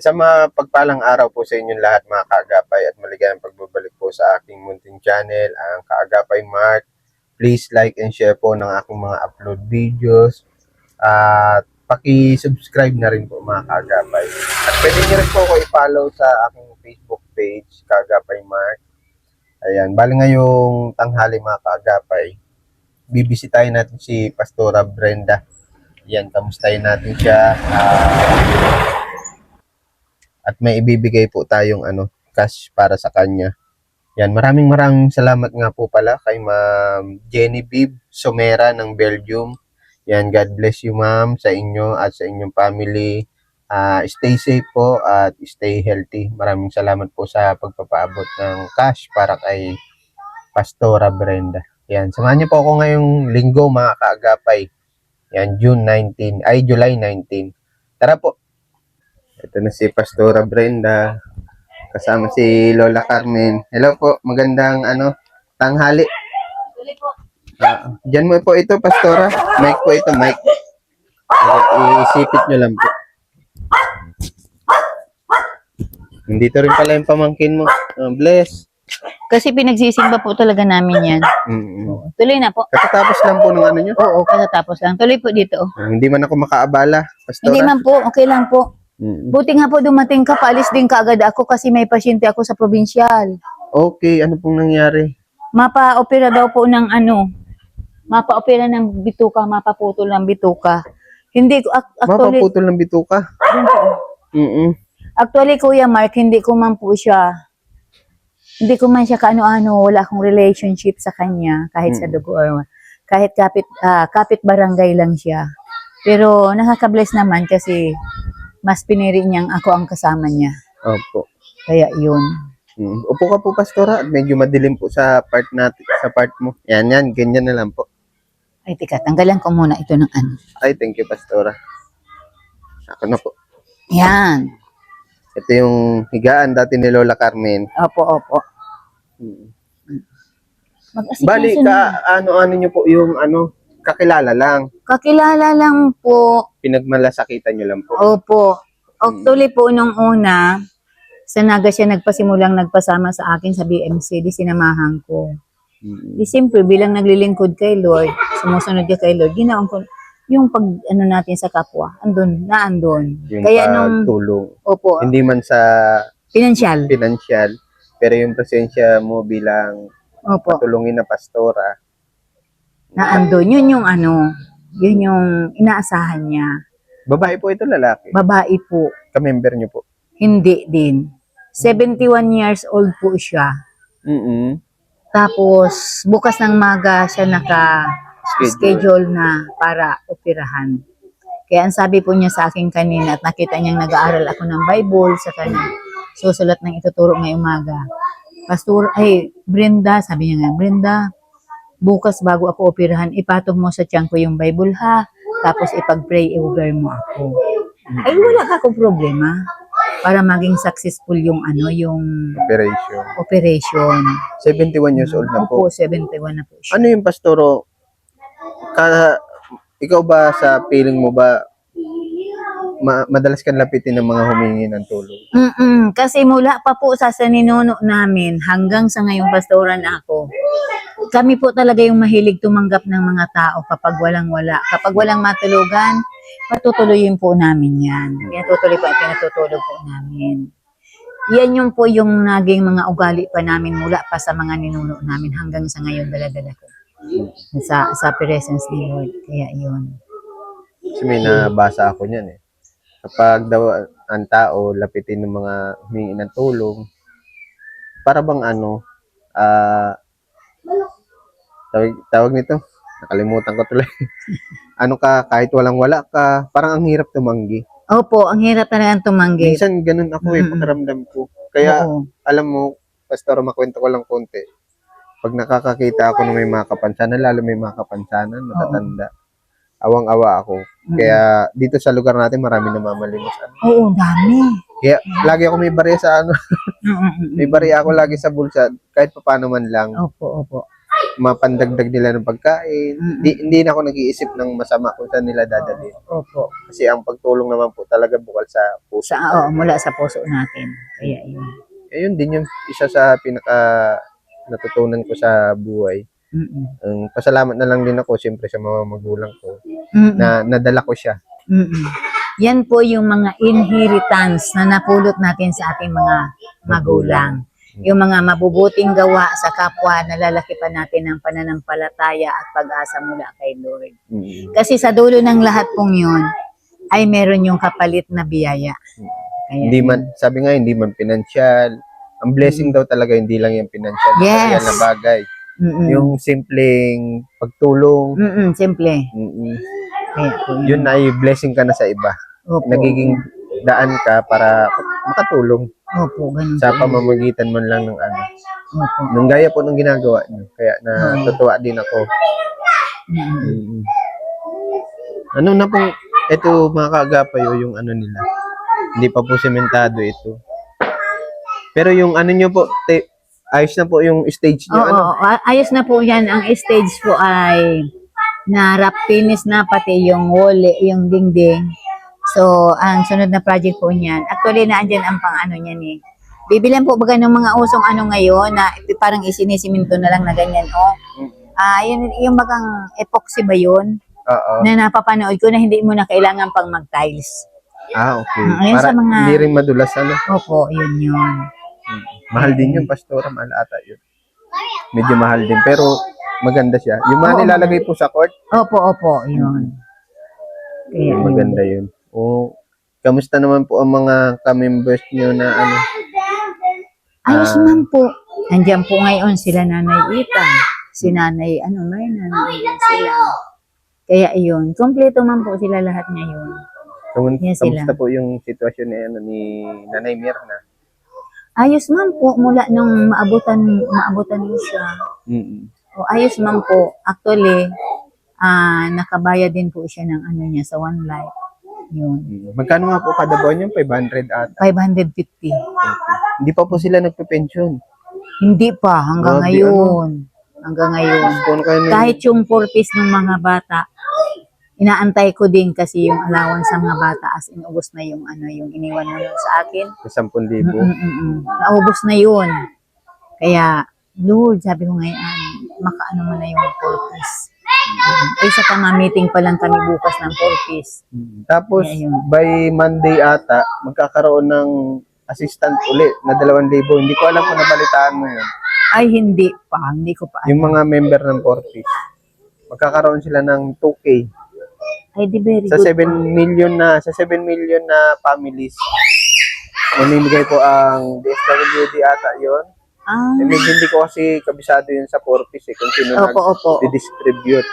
Isang mapagpalang araw po sa inyong lahat mga kaagapay at maligayang pagbabalik po sa aking munting channel, ang Kaagapay Mark. Please like and share po ng aking mga upload videos at paki-subscribe na rin po mga kaagapay. At pwede nyo rin po ako i-follow sa aking Facebook page, Kaagapay Mark. Ayan, bali ngayong tanghali mga kaagapay, bibisitahin natin si Pastora Brenda. Yan, kamustahin natin siya. At may ibibigay po tayong cash para sa kanya. Yan, maraming salamat nga po pala kay Ma'am Genevieve Somera ng Belgium. Yan, God bless you ma'am sa inyo at sa inyong family. Stay safe po at stay healthy. Maraming salamat po sa pagpapaabot ng cash para kay Pastora Brenda. Yan, samahan niyo po ako ngayong linggo mga kaagapay. Yan, July 19. Tara po. Ito na si Pastora Brenda. Kasama si Lola Carmen. Hello po, magandang tanghali. Diyan mo po ito, Pastora. Mic po ito, mic. Isipit nyo lang po. Nandito rin pala yung pamangkin mo. Bless. Kasi pinagsisimba po talaga namin yan. Tuloy na po. Katatapos lang po ng nyo? Oo, katatapos lang. Tuloy po dito. Hindi man ako makaabala, Pastora. Hindi man po, okay lang po. Buti nga po dumating ka, paalis din kaagad ako kasi may pasyente ako sa probinsiyal. Okay, ano pong nangyari? Mapa-opera daw po ng mapa-opera ng bituka, mapaputol ng bituka. Hindi ko, actually... Mapaputol ng bituka? Yun po. Actually, Kuya Mark, hindi ko man siya kaano-ano, wala akong relationship sa kanya, kahit sa dugo or kahit kapit barangay lang siya. Pero nakaka-bless naman kasi mas piniri niyang ako ang kasama niya. Opo. Kaya yun. Upo ka po, Pastora. Medyo madilim po sa part natin, sa part mo. Yan, ganyan na lang po. Ay, tika, tanggalan ko muna ito ng Ay, thank you, Pastora. Ako na po. Yan. Ito yung higaan dati ni Lola Carmen. Opo. Bali, ano nyo po yung kakilala lang. Kakilala lang po. Pinagmalasakitan nyo lang po. Opo. Actually po, nung una, sa Naga siya nagpasama sa akin sa BMC, di sinamahan ko. Di siyempre, bilang naglilingkod kay Lord, sumusunod ka kay Lord, ginawan ko, yung pag, natin sa kapwa, andun. Yung kaya tulong. Opo. Hindi man sa Financial, pero yung presensya mo bilang patulungin na pastora, andun. Yun yung inaasahan niya. Babae po ito, lalaki? Babae po. Ka-member niyo po? Hindi din. 71 years old po siya. Tapos, bukas ng maga siya naka-schedule na para operahan. Kaya ang sabi po niya sa akin kanina at nakita niyang nag-aaral ako ng Bible sa kanya, susulat ng ituturo ngayong umaga. Brenda, sabi niya nga, Brenda, bukas bago ako operahan, ipatong mo sa tiyan ko yung Bible ha, tapos ipag-pray over mo ako. Ay, wala ka akong problema para maging successful yung operation. 71 years old na po. Opo, 71 na po siya. Ano yung pastoro? Ikaw ba sa feeling mo ba madalas kang lapitin ng mga humingi ng tulong? Kasi mula pa po sa ninuno namin hanggang sa ngayong pastoran ako, kami po talaga yung mahilig tumanggap ng mga tao kapag walang-wala. Kapag walang matulugan, patutuloyin po namin yan. Pinatutulog po namin. Yan yung po yung naging mga ugali pa namin mula pa sa mga ninuno namin hanggang sa ngayon dala-dala ko. Sa presence ni Lord. Kaya yun. Kasi may nabasa ako niyan eh. Kapag daw ang tao lapitin ng mga humingi ng tulong, para bang tawag nito, nakalimutan ko tuloy. Kahit walang-wala ka, parang ang hirap tumanggi. Opo, ang hirap talagang tumanggi. Minsan ganun ako pakiramdam ko. Kaya, alam mo, Pastor, makwento ko lang konti. Pag nakakakita ako ng may mga kapansanan, lalo may mga kapansanan, matatanda, awang-awa ako. Kaya, dito sa lugar natin, marami namamalimos. Oo, dami. Kaya, lagi ako may barya sa may barya ako lagi sa bulsa, kahit paano man lang. Opo. mapandagdag nila ng pagkain. Hindi na ako nag-iisip ng masama kung saan nila dadalhin. Opo. Kasi ang pagtulong naman po talaga bukal sa puso. Mula sa puso natin. Kaya yun. Ayun din yung isa sa pinaka natutunan ko sa buhay. Ang pasalamat na lang din ako siyempre sa mga magulang ko na nadala ko siya. Yan po yung mga inheritance na napulot natin sa ating mga magulang. Yung mga mabubuting gawa sa kapwa, nalalaki pa natin ng pananampalataya at pag-asa mula kay Lord. Kasi sa dulo ng lahat pong yun, ay meron yung kapalit na biyaya. Kaya Hindi man, sabi nga, hindi man pinansyal. Ang blessing daw talaga, hindi lang yung pinansyal. Yes. Yan na bagay. Yung simpleng pagtulong. Simple. Kaya po Yun ay blessing ka na sa iba. Opo. Nagiging daan ka para makatulong Opo, ganun sa po. pamamagitan man lang ng ano. Opo. Nung gaya po ng ginagawa niyo. Kaya natutuwa din ako. Ano na pong, ito mga kaagapayo, yung ano nila. Hindi pa po sementado ito. Pero yung ano nyo po, ayos na po yung stage nyo. Oo, ayos na po yan. Ang stage po ay na wrap finish na pati yung wall, yung dingding. So, ang sunod na project po niyan, actually naandyan ang pang ano niyan eh. Bibilan po baga ng mga usong ano ngayon na parang isinisiminto na lang na ganyan, yung bagang epoxy ba yun? Oo. Na napapanood ko na hindi mo na kailangan pang mag-tiles. Okay. Ayun Para sa mga... hindi rin madulas, ano? Opo, yun. Mahal din yun, Pastora. Mahal ata yun. Medyo mahal din. Pero maganda siya. Yung mga nilalagay po sa court. Opo, yun. Kaya maganda yun. O, kamusta naman po ang mga ka-members nyo na ano? Ayos man po. Nandiyan po ngayon sila Nanay Ita. Si Nanay, may nanay sila. Kaya yun. Kompleto man po sila lahat ngayon. Kamusta po yung sitwasyon ni Nanay Mirna? Ayos man po mula nung maabutan niyo siya. Ayos man po. Actually, nakabayad din po siya ng ano niya sa One Life. Yun. Magkano nga po kada buwan yung 500 ata? 550. Okay. Hindi pa po sila nagpe-pension. Hindi pa hanggang ngayon. Hanggang ngayon. Kahit yung 4 piece ng mga bata, inaantay ko din kasi yung allowance sa mga bata as inubos na yung yung iniwan mo sa akin. Sa 10,000. Naubos na yun. Kaya, Lord, sabi ko ngayon, makaano mo na yung 4 piece. Sa meeting pa lang kami bukas ng 4 piece. Tapos, by Monday ata, magkakaroon ng assistant ulit na 2,000. Hindi ko alam kung nabalitaan mo yun. Ay, hindi pa. Hindi ko pa. Yung mga member ng 4 piece. Magkakaroon sila ng 2K. Ay, di very sa 7 million na families. Mamimigay po ang DSWD ata yun. Medyo hindi ko kasi kabisado yun sa 4 piece kung sino nag-distribute.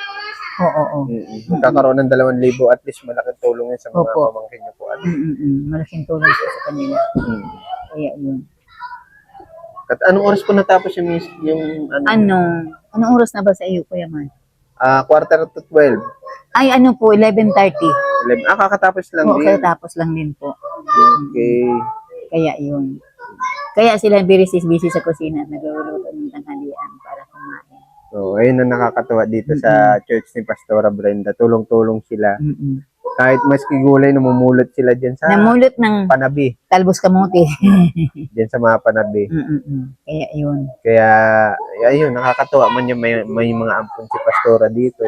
Oo. Magkakaroon ng 2,000 at least malaking tulong yun sa mga pamangkin niyo po. Malaking tulong po sa kanila. Kaya yun. At anong oras po natapos yung Anong oras na ba sa iyo, Kuya Man? 11:45. Ay, po, 11:30. Kakatapos lang din. Kakatapos lang din po. Okay. Kaya yun. Kaya sila busy sa kusina at nagluluto ng tanghalian para kumain. So, ayun na nakakatuwa dito sa church ni Pastora Brenda. Tulong-tulong sila. Kahit maski gulay, namumulot sila dyan sa panabi. Talbos kamote. Dyan sa mga panabi. Kaya yun. Kaya, ayun, nakakatuwa man yung may mga ampon si Pastora dito.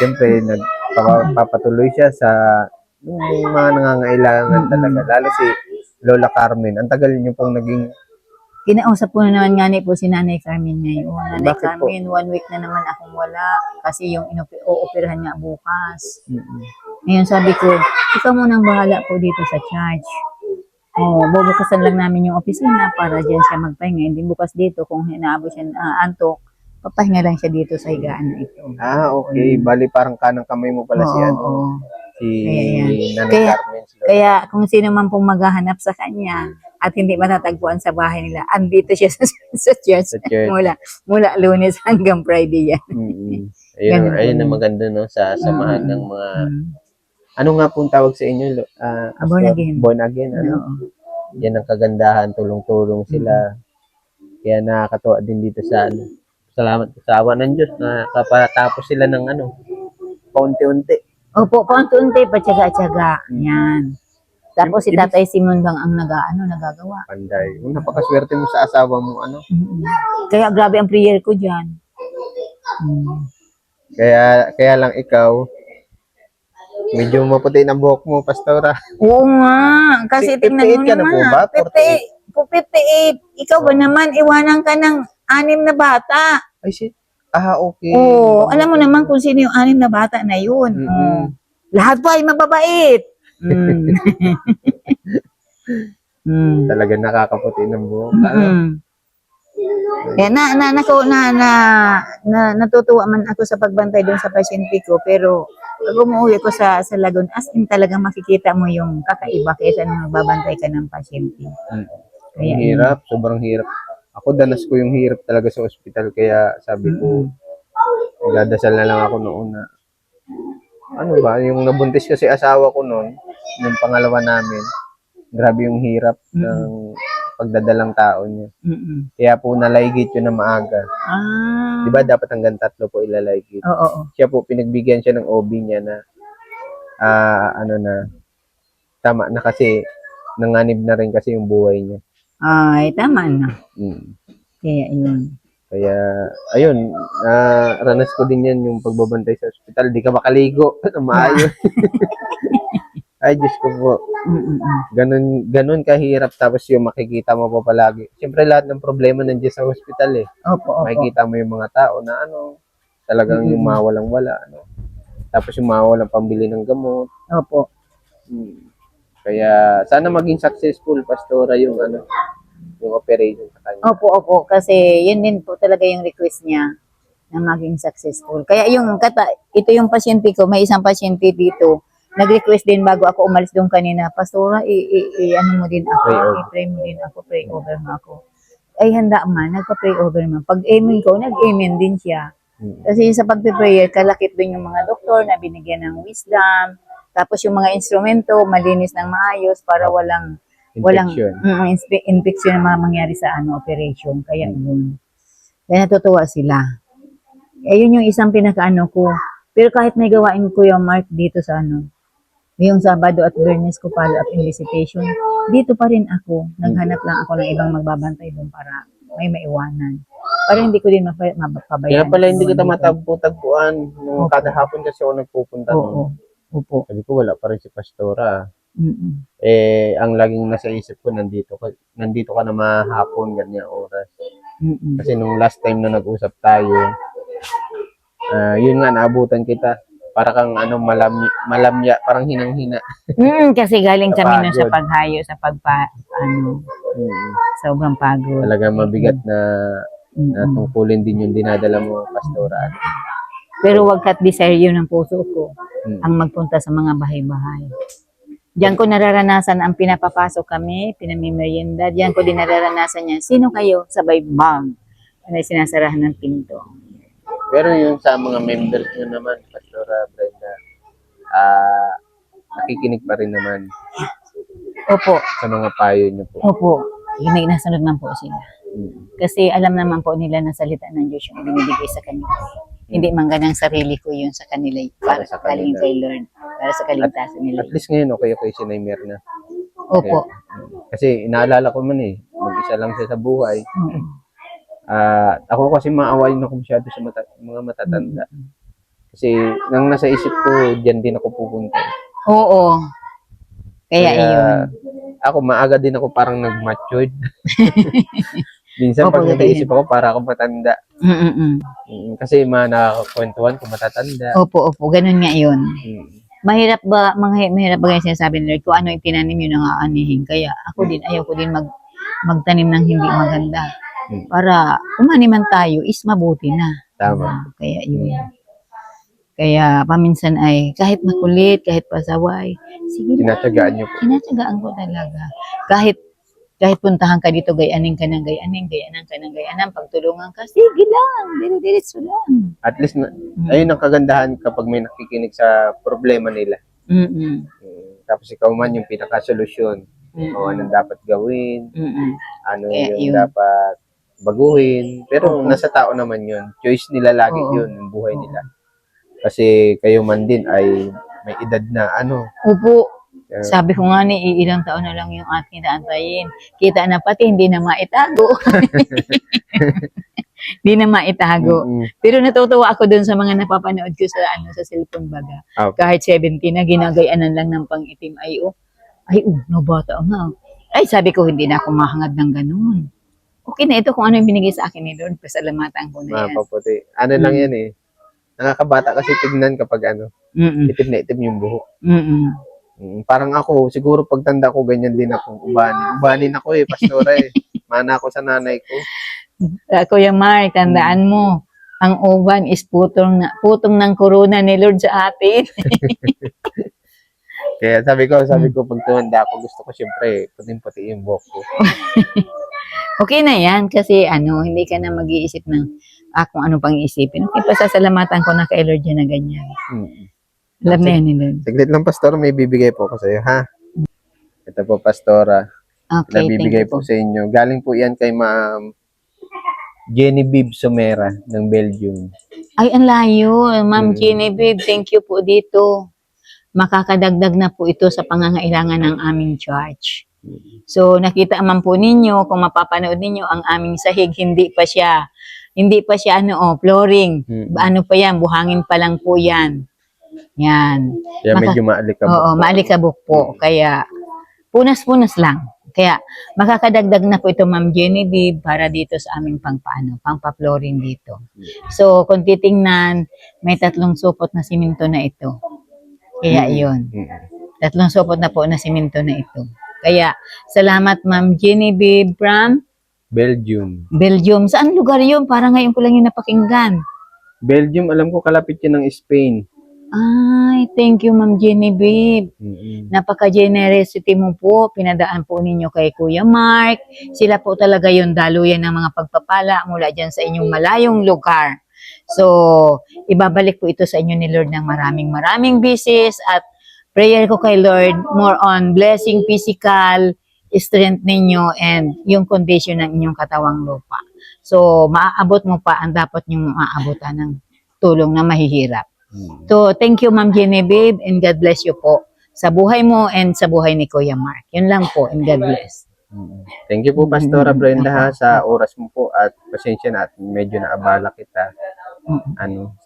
Siyempre, nagpapatuloy siya sa yung mga nangangailangan talaga. Lalo si Lola Carmen. Ang tagal niyo pong naging... Kinausap ko na naman nga po si Nanay Carmen ngayon. Nanay Bakit Carmen, 1 week na naman akong wala kasi yung o-operahan nga bukas. Ngayon sabi ko, ikaw munang bahala po dito sa church. Bubukasan lang namin yung opisina para dyan siya magpahinga. Hindi bukas dito kung hinaabot siya antok, papahinga lang siya dito sa higaan na ito. Okay. Bali parang kanang kamay mo pala si Nanay Carmen. Kaya kung sino man pong maghahanap sa kanya at hindi matatagpuan sa bahay nila, andito siya sa church. Mula Lunes hanggang Friday yan. Ayun na maganda sa samahan ng mga... Ano nga pong tawag sa inyo? Born again. Yan ang kagandahan, tulong-tulong sila. Kaya nakakatuwa din dito sa salamat sa awa ng Diyos na kapatapos sila ng ano, paunti-unti. Opo, paunti-unti, patyaga-tyaga. Yan. Tapos si Tatay Simon lang ang nagagawa. Panday. Napakaswerte mo sa asawa mo, ano. Mm. Kaya grabe ang prayer ko dyan. Mm. Kaya lang ikaw, medyo maputi ng buhok mo, Pastora. Oo nga. Kasi 58 tingnan mo ka na naman. po ba? 58. Kung 58. Ikaw ba naman, iwanan ka ng 6 na bata. Ay, shit. Okay. Oo. Alam mo naman kung sino yung 6 na bata na yun. Oo. Lahat pa ay mababait. Mm. Mm. Talaga nakakaputi ng buhok. Mm. Kaya natutuwa man ako sa pagbantay doon sa pasyente ko, pero pag umuwi ko sa Laguna, as in talagang makikita mo yung kakaiba kaysa nung nagbabantay ka ng pasyente. Kaya Ang hirap, sobrang hirap. Ako, danas ko yung hirap talaga sa ospital, kaya sabi ko, nagdadasal na lang ako noon na, ano ba, yung nabuntis kasi asawa ko noon, yung pangalawa namin, grabe yung hirap ng pagdadalang tao niya. Kaya po nalaygit yun na maaga. Ah. Di ba dapat hanggang 3 po ilalaygit? Oo. Siya po, pinagbigyan siya ng OB niya na, tama na kasi, nanganib na rin kasi yung buhay niya. Ay, tama na. Kaya yun. Kaya, ayun, ranas ko din yan yung pagbabantay sa ospital. Di ka makaligo. Maayos. Ay, Diyos ko po. Ganun kahirap. Tapos yung makikita mo pa palagi. Siyempre, lahat ng problema nandiyan sa ospital eh. Opo. Makikita mo yung mga tao na talagang yung mawalang-wala. Tapos yung mawalang pambili ng gamot. Opo. Kaya, sana maging successful, Pastora, yung operation sa kanya. Opo. Kasi yun din po talaga yung request niya na maging successful. Kaya ito yung pasyente ko, may isang pasyente dito, nag-request din bago ako umalis doon kanina, Pastora, ano mo din ako, i-pray mo din ako, pray over mo ako. Ay, handa man, nagpa-pray over man. Pag amen ko, nag-amen din siya. Kasi sa pagpe-prayer, kalakip din yung mga doktor na binigyan ng wisdom, tapos yung mga instrumento, malinis ng maayos para walang infection na mga mangyari sa operation. Kaya yun. Kaya natutuwa sila. Ayun yung isang pinakaano ko. Pero kahit may gawain ko yung Mark dito sa yung Sabado at Biyernes ko follow-up in visitation, dito pa rin ako. Naghanap lang ako ng ibang magbabantay doon para may maiwanan. Para hindi ko din mapabayaan. Kaya pala hindi kita matagpo-tagpuan. Nung kada hapon kasi ako nagpupunta noon. Opo. Sabi ko, wala pa rin si Pastora. Ang laging nasa isip ko, nandito ka na mahapon, ganyan oras. Kasi nung last time na nag-usap tayo, yun nga, naabutan kita. Para kang malamya, parang hinang-hina. Kasi galing kami nun sa paghayo, sa sobrang pagod. Talagang mabigat na tungkulin din yung dinadala mo, Pastora. Pero wag kat desire yun ng puso ko, ang magpunta sa mga bahay-bahay. Diyan ko nararanasan ang pinapapasok kami, pinamimerienda. Diyan ko din nararanasan niya, sino kayo? Sabay bang. Ano sinasarahan ng pinto. Pero yung sa mga members nyo naman, Pastora Brenda, nakikinig pa rin naman. Opo. Sa mga payo nyo po. Opo. Nasunod man po sila. Kasi alam naman po nila na salita ng Diyos yung binibigay sa kanila. Hindi man ganang sarili ko yun sa kanila. Para sa kaling kay Lord. Para sa kaligtasan nila. At least ngayon, okay si Naymer na. Opo. Kasi inaalala ko man mag-isa lang siya sa buhay. Ako kasi maawain ako masyado sa mga matatanda. Kasi nang nasa isip ko, diyan din ako pupunta. Oo. Kaya iyon. Ako, maaga din ako parang nag-matured. Minsan pag nag-iisip ako, para ako matanda. Kasi nakakakwentuhan kung matatanda. Opo. Ganun nga yun. Mahirap ba yung sinasabi ni Lord kung ano yung tinanim yun ang aanihin. Kaya ako din, ayaw ko din magtanim ng hindi maganda. Para umaniman tayo is mabuti na. Tama. Kaya yun. Kaya paminsan ay kahit makulit, kahit pasaway, sige na. Tinatsagaan niyo po. Tinatsagaan ko talaga. Kahit puntahan ka dito, gayanin ka ng gayanan, pagtulungan ka, sige lang, diretso lang. At least, ayun ang kagandahan kapag may nakikinig sa problema nila. Tapos ikaw man yung pinaka-solusyon. O anong dapat gawin, ano yung dapat baguhin. Pero Opo. nasa tao naman yun. Choice nila lagi Oo. yun, yung buhay Oo. nila. Kasi kayo man din ay may edad na Opo. eh, Sabi ko nga ni, ilang taon na lang yung ating naantayin. Kita na pati, hindi na maitago. Hindi na maitago. Pero natutuwa ako dun sa mga napapanood ko sa cellphone baga. Opo. Kahit 70 na, ginagayanan lang ng pang-itim. No, bata nga. Ay, sabi ko, hindi na ako mahangad ng ganun. Okay na ito kung ano yung binigay sa akin ni Lord. Pasalamatan ko na yan. Mapaputi. Ano lang yan eh. Nakakabata kasi tignan kapag Mm-mm. itim na itim yung buhok. Mm-mm. Parang ako, siguro pagtanda ko, ganyan din ako. Ubanin ako pastora eh. Mana ako sa nanay ko. Kuya Mark, tandaan mo, ang uban is putong ng corona ni Lord sa atin. Kaya sabi ko, pag tumanda ako, gusto ko siyempre, puting-puti yung buhok ko. Okay na yan kasi hindi ka na mag-iisip ng kung ano pang isipin. Okay, pasasalamatan ko na kay Lord yan na ganyan. Alam na yan ni Lord. Saglit lang, pastor, may bibigay po ako sa iyo, ha? Ito po, pastora. Okay, Nabibigay thank you po sa inyo. Galing po yan kay Ma'am Genevieve Somera ng Belgium. Ay, ang layo. Ma'am Genevieve, thank you po dito. Makakadagdag na po ito sa pangangailangan ng aming church. So, nakita man po ninyo, kung mapapanood ninyo, ang aming sahig, hindi pa siya flooring. Ano pa yan, buhangin pa lang po yan. Yan. Kaya medyo maalikabok. Oo, maalikabok po. Kaya, punas-punas lang. Kaya, makakadagdag na po ito, Ma'am Genevieve, para dito sa aming pangpa-flooring dito. So, kung titingnan, may 3 supot na simento na ito. Kaya yun. 3 supot na po na simento na ito. Kaya, salamat Ma'am Genevieve from Belgium. Saan lugar yun? Parang ngayon ko lang yung napakinggan. Belgium, alam ko kalapit yun ng Spain. Ay, thank you Ma'am Genevieve. Napaka-generosity mo po. Pinadaan po ninyo kay Kuya Mark. Sila po talaga yung daluyan ng mga pagpapala mula dyan sa inyong malayong lugar. So, ibabalik po ito sa inyo ni Lord ng maraming beses at prayer ko kay Lord more on blessing physical strength ninyo and yung condition ng inyong katawang lupa. So, maaabot mo pa ang dapat nyong maaabotan ng tulong na mahihirap. So, thank you Ma'am Genevieve and God bless you po sa buhay mo and sa buhay ni Kuya Mark. Yun lang po and God bless. Thank you po, Pastora Brenda, ha, sa oras mo po at pasensya na at medyo naabala kita.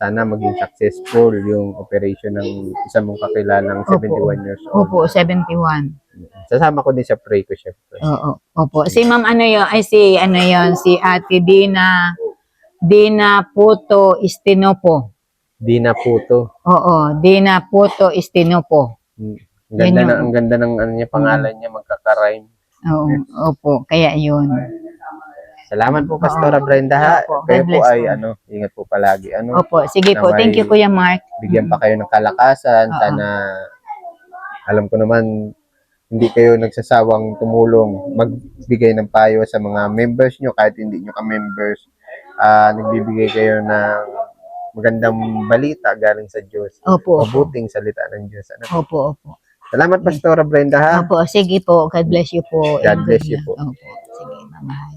Sana maging successful yung operation ng isa mong kakilalang 71 years old. Opo, 71. Sasama ko din sa pray ko, syempre. Oo, opo. Si Ma'am si Ate Dina Puto Istinopo. Dina Puto. Oo, Dina Puto Istinopo. Ang ganda ng niya, pangalan niya, magkaka-rhyme. Oo, opo, kaya yun. Salamat po, Pastora Brenda, ha. Opo, Kayo God po bless ay, po. ingat po palagi. Opo, sige po. Thank you, Kuya Mark. Bigyan pa kayo ng kalakasan. Oo. Sana, alam ko naman, hindi kayo nagsasawang tumulong, magbigay ng payo sa mga members nyo, kahit hindi nyo ka-members. Nagbibigay kayo ng magandang balita galing sa Diyos. Opo. Mabuting salita ng Diyos. Opo. Salamat, Pastora Brenda, ha. Opo, sige po. God bless you po. God bless you po. Opo, sige, bye-bye.